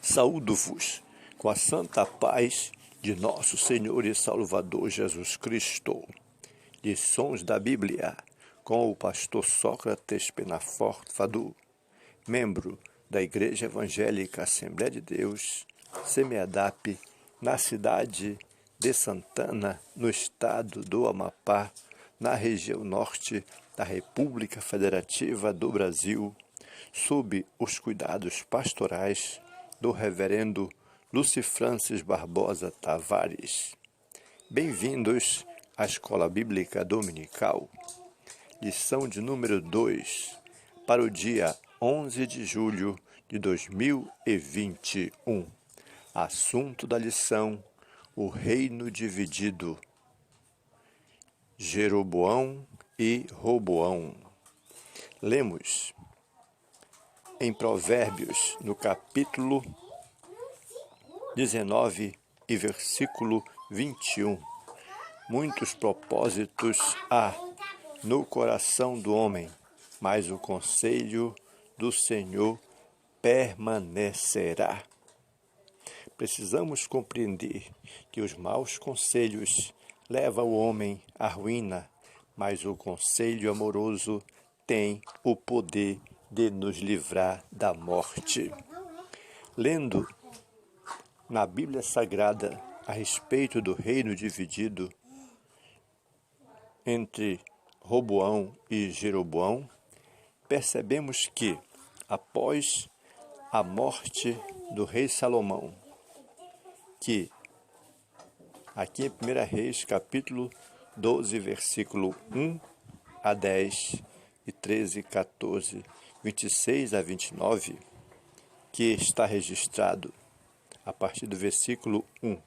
Saúdo-vos com a santa paz de nosso Senhor e Salvador Jesus Cristo. Lições da Bíblia com o pastor Sócrates Penafort Fadu, membro da Igreja Evangélica Assembleia de Deus, SEMEADAP, na cidade de Santana, no estado do Amapá, na região norte da República Federativa do Brasil, sob os cuidados pastorais do reverendo Lúcio Francis Barbosa Tavares. Bem-vindos à Escola Bíblica Dominical, lição de número 2, para o dia 11 de julho de 2021. Assunto da lição: o reino dividido, Jeroboão e Roboão. Lemos em Provérbios, no capítulo 19 e versículo 21. Muitos propósitos há no coração do homem, mas o conselho do Senhor permanecerá. Precisamos compreender que os maus conselhos levam o homem à ruína, mas o conselho amoroso tem o poder de nos livrar da morte. Lendo na Bíblia Sagrada a respeito do reino dividido entre Roboão e Jeroboão, percebemos que, após a morte do rei Salomão, que aqui em 1 Reis, capítulo 12, versículo 1 a 10 e 13, 14, 26 a 29, que está registrado a partir do versículo 1.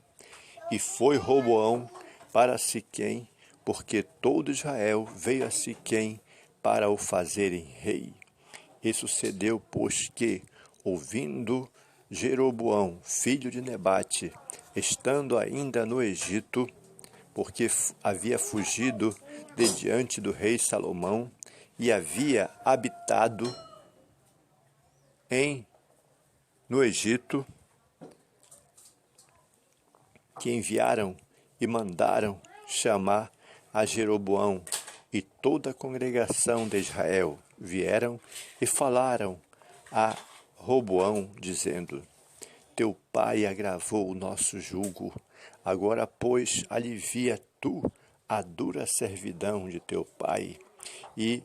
E foi Roboão para Siquém, porque todo Israel veio a Siquém para o fazerem rei. E sucedeu, pois, que, ouvindo Jeroboão, filho de Nebate, estando ainda no Egito, porque havia fugido de diante do rei Salomão e havia habitado no Egito, que enviaram e mandaram chamar a Jeroboão, e toda a congregação de Israel vieram e falaram a Roboão, dizendo: Teu pai agravou o nosso jugo, agora, pois, alivia tu a dura servidão de teu pai e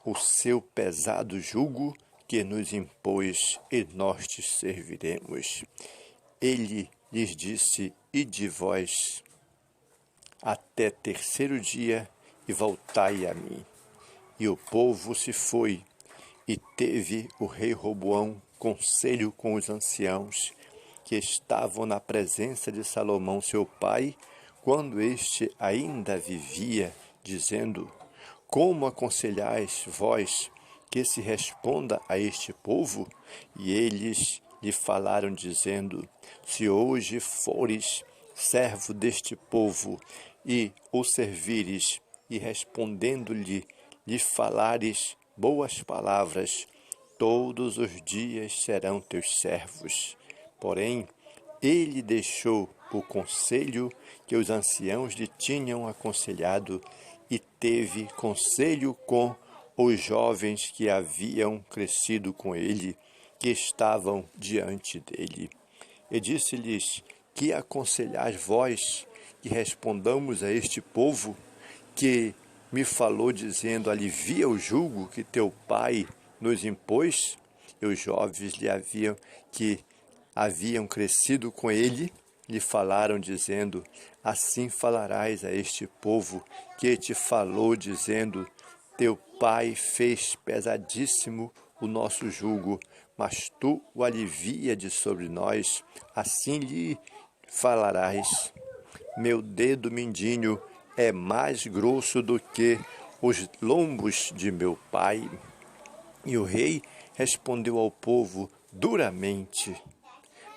o seu pesado jugo que nos impôs, e nós te serviremos. Ele lhes disse: Ide vós até terceiro dia e voltai a mim. E o povo se foi, e teve o rei Roboão conselho com os anciãos que estavam na presença de Salomão seu pai, quando este ainda vivia, dizendo: Como aconselhais vós que se responda a este povo? E eles lhe falaram, dizendo: Se hoje fores servo deste povo e o servires, e respondendo-lhe falares boas palavras, todos os dias serão teus servos. Porém, ele deixou o conselho que os anciãos lhe tinham aconselhado, e teve conselho com os jovens que haviam crescido com ele, que estavam diante dele. E disse-lhes: Que aconselhais vós que respondamos a este povo, que me falou dizendo: Alivia o jugo que teu pai nos impôs? E os jovens que haviam crescido com ele lhe falaram, dizendo: Assim falarás a este povo que te falou, dizendo: Teu pai fez pesadíssimo o nosso jugo, mas tu o alivia de sobre nós. Assim lhe falarás: Meu dedo mindinho é mais grosso do que os lombos de meu pai. E o rei respondeu ao povo duramente,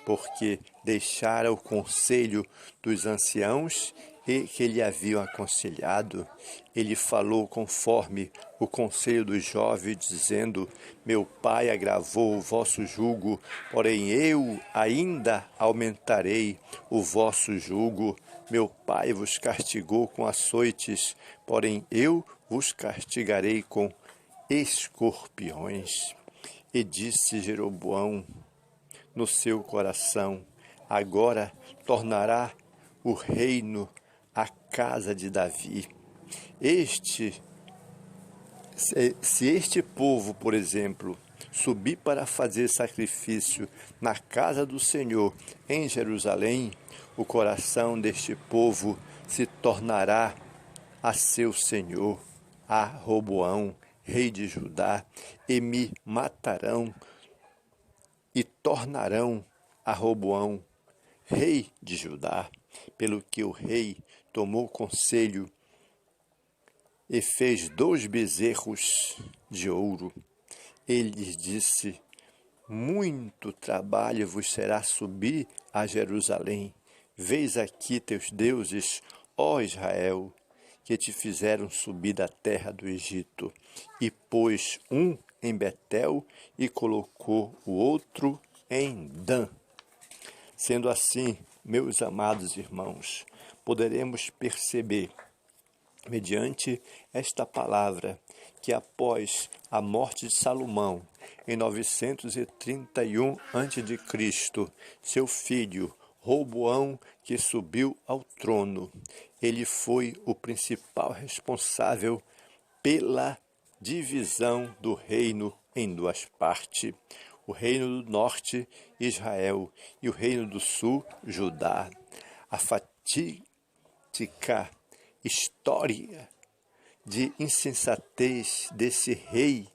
porque deixara o conselho dos anciãos e que lhe haviam aconselhado, ele falou conforme o conselho dos jovens, dizendo: meu pai agravou o vosso jugo, porém eu ainda aumentarei o vosso jugo. Meu pai vos castigou com açoites, porém eu vos castigarei com escorpiões. E disse Jeroboão no seu coração: agora tornará o reino à casa de Davi. Se este povo, por exemplo, subir para fazer sacrifício na casa do Senhor em Jerusalém, o coração deste povo se tornará a seu senhor, a Roboão, rei de Judá, e me matarão e tornarão a Roboão, rei de Judá, pelo que o rei tomou conselho e fez 2 bezerros de ouro. Ele lhes disse: muito trabalho vos será subir a Jerusalém. Vês aqui teus deuses, ó Israel, que te fizeram subir da terra do Egito. E pôs um em Betel e colocou o outro em Dan. Sendo assim, meus amados irmãos, poderemos perceber, mediante esta palavra, que após a morte de Salomão, em 931 a.C., seu filho Roboão, que subiu ao trono, ele foi o principal responsável pela divisão do reino em 2 partes. O reino do norte, Israel, e o reino do sul, Judá. A fatídica história de insensatez desse rei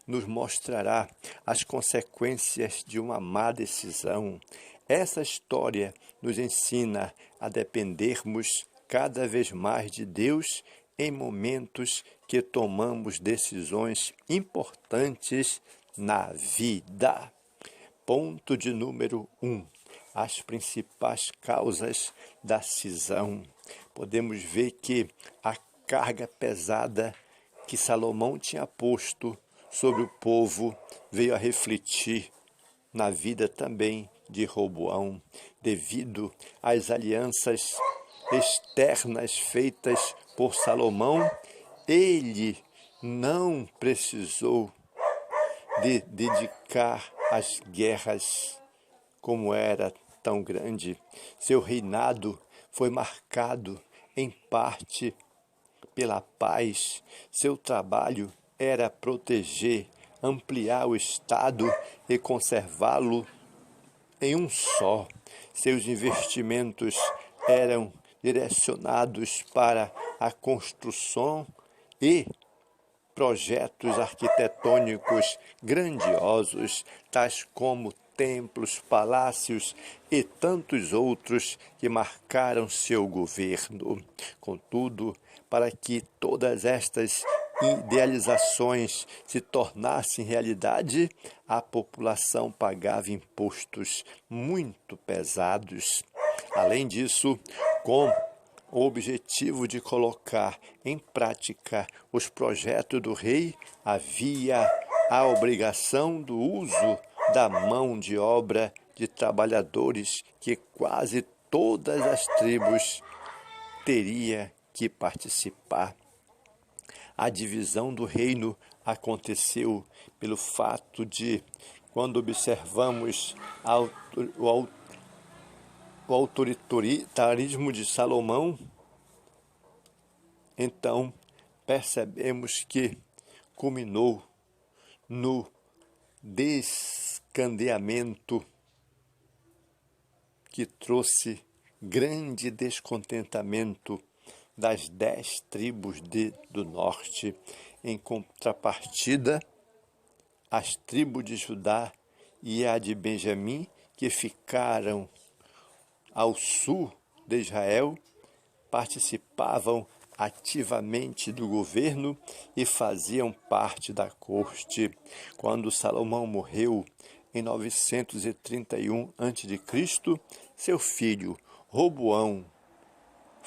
nos mostrará as consequências de uma má decisão. Essa história nos ensina a dependermos cada vez mais de Deus em momentos que tomamos decisões importantes na vida. Ponto de número 1. As principais causas da cisão. Podemos ver que a carga pesada que Salomão tinha posto sobre o povo veio a refletir na vida também de Roboão, devido às alianças externas feitas por Salomão. Ele não precisou de dedicar às guerras como era tão grande. Seu reinado foi marcado em parte pela paz. Seu trabalho era proteger, ampliar o Estado e conservá-lo em um só. Seus investimentos eram direcionados para a construção e projetos arquitetônicos grandiosos, tais como templos, palácios e tantos outros que marcaram seu governo. Contudo, para que todas estas idealizações se tornassem realidade, a população pagava impostos muito pesados. Além disso, com o objetivo de colocar em prática os projetos do rei, havia a obrigação do uso da mão de obra de trabalhadores que quase todas as tribos teria que participar. A divisão do reino aconteceu pelo fato de, quando observamos o autoritarismo de Salomão, então percebemos que culminou no descandeamento que trouxe grande descontentamento das 10 tribos do norte. Em contrapartida, as tribos de Judá e a de Benjamim, que ficaram ao sul de Israel, participavam ativamente do governo e faziam parte da corte. Quando Salomão morreu em 931 a.C., seu filho Roboão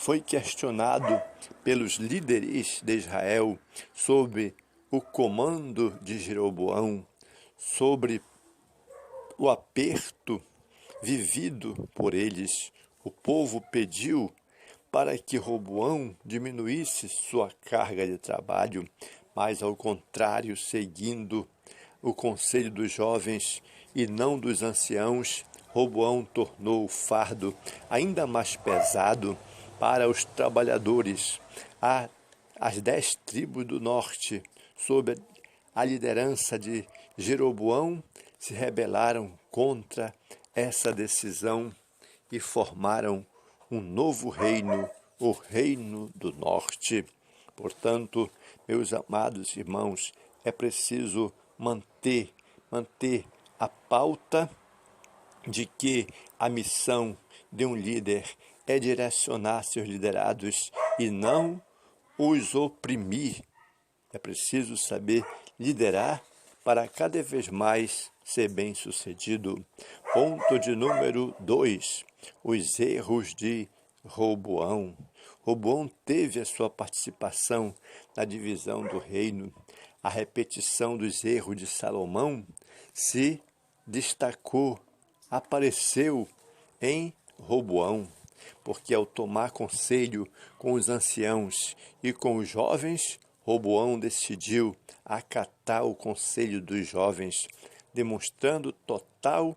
foi questionado pelos líderes de Israel sobre o comando de Jeroboão, sobre o aperto vivido por eles. O povo pediu para que Roboão diminuísse sua carga de trabalho, mas ao contrário, seguindo o conselho dos jovens e não dos anciãos, Roboão tornou o fardo ainda mais pesado para os trabalhadores. As 10 tribos do norte, sob a liderança de Jeroboão, se rebelaram contra essa decisão e formaram um novo reino, o Reino do Norte. Portanto, meus amados irmãos, é preciso manter a pauta de que a missão de um líder é direcionar seus liderados e não os oprimir. É preciso saber liderar para cada vez mais ser bem-sucedido. Ponto de número 2. Os erros de Roboão. Roboão teve a sua participação na divisão do reino. A repetição dos erros de Salomão se destacou, apareceu em Roboão, porque ao tomar conselho com os anciãos e com os jovens, Roboão decidiu acatar o conselho dos jovens, demonstrando total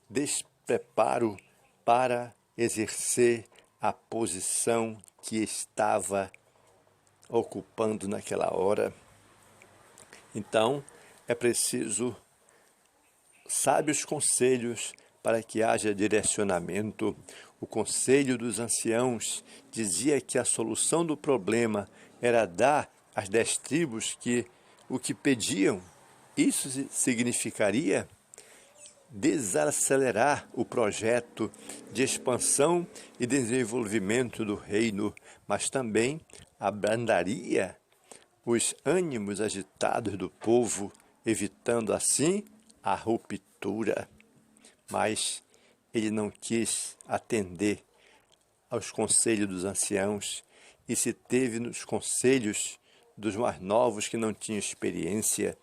despreparo para exercer a posição que estava ocupando naquela hora. Então, é preciso sábios conselhos para que haja direcionamento. O conselho dos anciãos dizia que a solução do problema era dar às 10 tribos o que pediam. Isso significaria desacelerar o projeto de expansão e desenvolvimento do reino, mas também abrandaria os ânimos agitados do povo, evitando assim a ruptura. Mas ele não quis atender aos conselhos dos anciãos e se teve nos conselhos dos mais novos que não tinham experiência.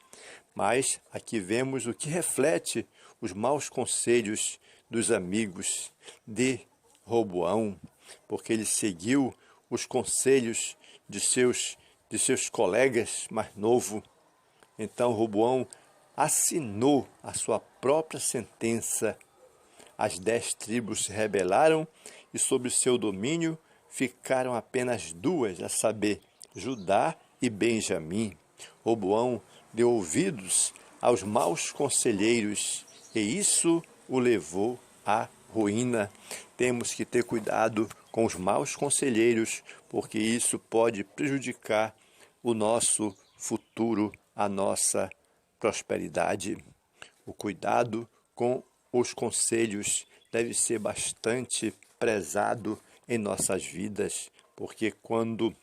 Mas aqui vemos o que reflete os maus conselhos dos amigos de Roboão, porque ele seguiu os conselhos de seus colegas mais novos. Então Roboão assinou a sua própria sentença. As 10 tribos se rebelaram e sob seu domínio ficaram apenas 2, a saber, Judá e Benjamim. Roboão deu ouvidos aos maus conselheiros e isso o levou à ruína. Temos que ter cuidado com os maus conselheiros, porque isso pode prejudicar o nosso futuro, a nossa prosperidade. O cuidado com os conselhos deve ser bastante prezado em nossas vidas, porque quando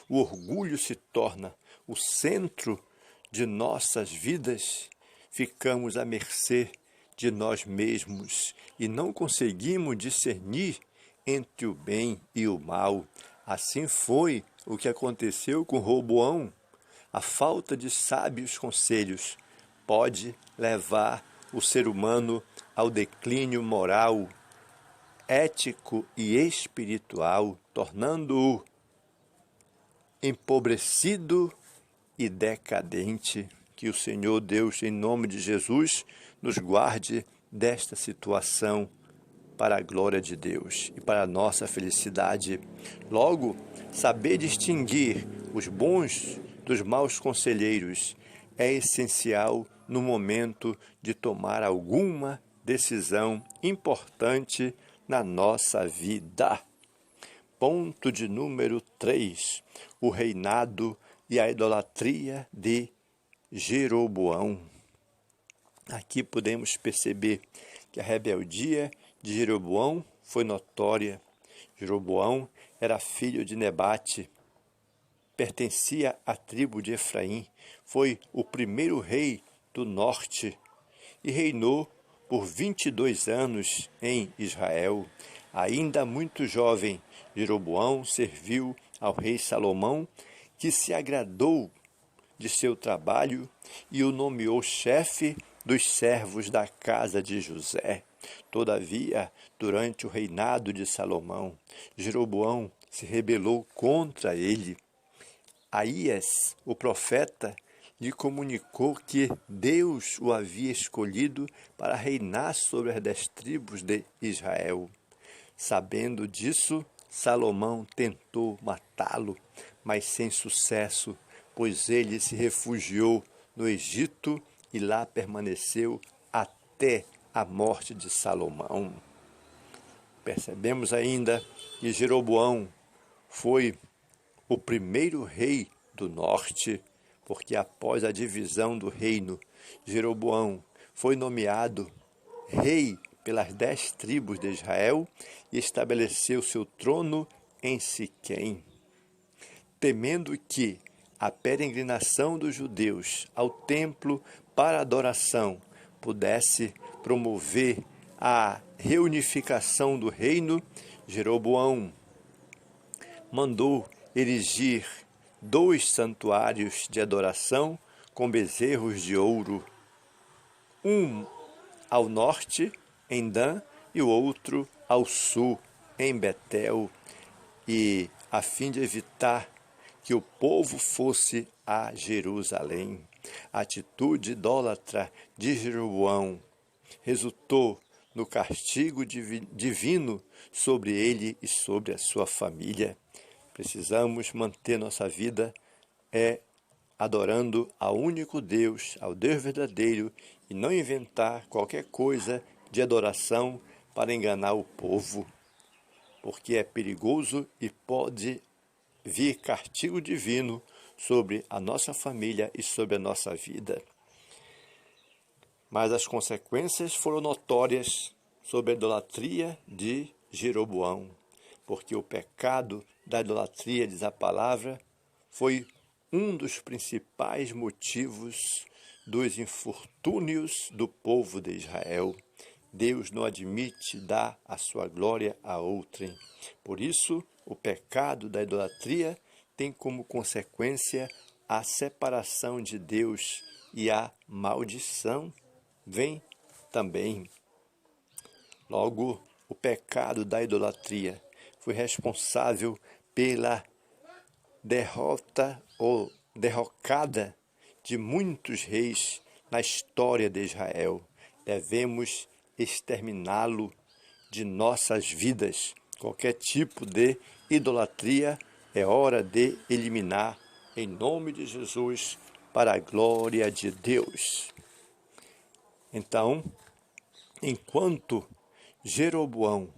o orgulho se torna o centro de nossas vidas, ficamos à mercê de nós mesmos e não conseguimos discernir entre o bem e o mal. Assim foi o que aconteceu com Roboão. A falta de sábios conselhos pode levar o ser humano ao declínio moral, ético e espiritual, tornando-o empobrecido e decadente. Que o Senhor Deus, em nome de Jesus, nos guarde desta situação para a glória de Deus e para a nossa felicidade. Logo, saber distinguir os bons dos maus conselheiros é essencial no momento de tomar alguma decisão importante na nossa vida. Ponto de número 3. O reinado e a idolatria de Jeroboão. Aqui podemos perceber que a rebeldia de Jeroboão foi notória. Jeroboão era filho de Nebate, pertencia à tribo de Efraim, foi o primeiro rei do norte e reinou por 22 anos em Israel. Ainda muito jovem, Jeroboão serviu ao rei Salomão, que se agradou de seu trabalho e o nomeou chefe dos servos da casa de José. Todavia, durante o reinado de Salomão, Jeroboão se rebelou contra ele. Aías, o profeta, lhe comunicou que Deus o havia escolhido para reinar sobre as 10 tribos de Israel. Sabendo disso, Salomão tentou matá-lo, mas sem sucesso, pois ele se refugiou no Egito e lá permaneceu até a morte de Salomão. Percebemos ainda que Jeroboão foi o primeiro rei do norte, porque após a divisão do reino, Jeroboão foi nomeado rei pelas 10 tribos de Israel e estabeleceu seu trono em Siquém. Temendo que a peregrinação dos judeus ao templo para adoração pudesse promover a reunificação do reino, Jeroboão mandou erigir 2 santuários de adoração com bezerros de ouro, um ao norte, em Dan, e o outro ao sul, em Betel, e a fim de evitar que o povo fosse a Jerusalém. A atitude idólatra de Jeroboão resultou no castigo divino sobre ele e sobre a sua família. Precisamos manter nossa vida adorando ao único Deus, ao Deus verdadeiro, e não inventar qualquer coisa de adoração para enganar o povo, porque é perigoso e pode vir castigo divino sobre a nossa família e sobre a nossa vida. Mas as consequências foram notórias sobre a idolatria de Jeroboão, porque o pecado da idolatria, diz a palavra, foi um dos principais motivos dos infortúnios do povo de Israel. Deus não admite dar a sua glória a outrem. Por isso, o pecado da idolatria tem como consequência a separação de Deus, e a maldição vem também. Logo, o pecado da idolatria foi responsável pela derrota ou derrocada de muitos reis na história de Israel. Devemos exterminá-lo de nossas vidas. Qualquer tipo de idolatria é hora de eliminar em nome de Jesus, para a glória de Deus. Então, enquanto Jeroboão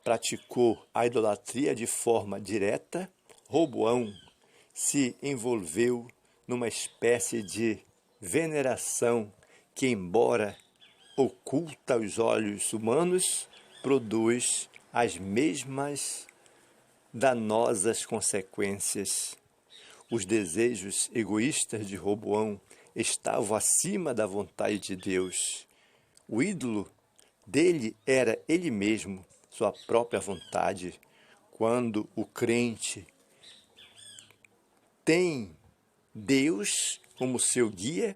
praticou a idolatria de forma direta, Roboão se envolveu numa espécie de veneração que, embora oculta aos olhos humanos, produz as mesmas danosas consequências. Os desejos egoístas de Roboão estavam acima da vontade de Deus. O ídolo dele era ele mesmo, sua própria vontade. Quando o crente tem Deus como seu guia,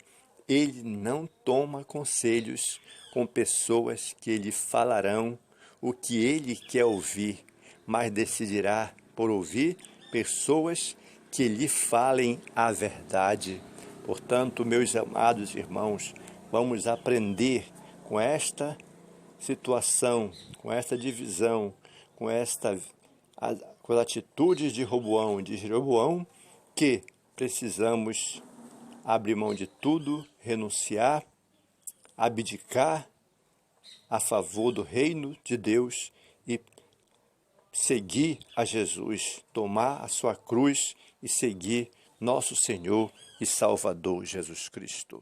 ele não toma conselhos com pessoas que lhe falarão o que ele quer ouvir, mas decidirá por ouvir pessoas que lhe falem a verdade. Portanto, meus amados irmãos, vamos aprender com esta situação, com esta divisão, com as atitudes de Roboão e de Jeroboão, que precisamos abrir mão de tudo, renunciar, abdicar a favor do reino de Deus e seguir a Jesus, tomar a sua cruz e seguir nosso Senhor e Salvador Jesus Cristo.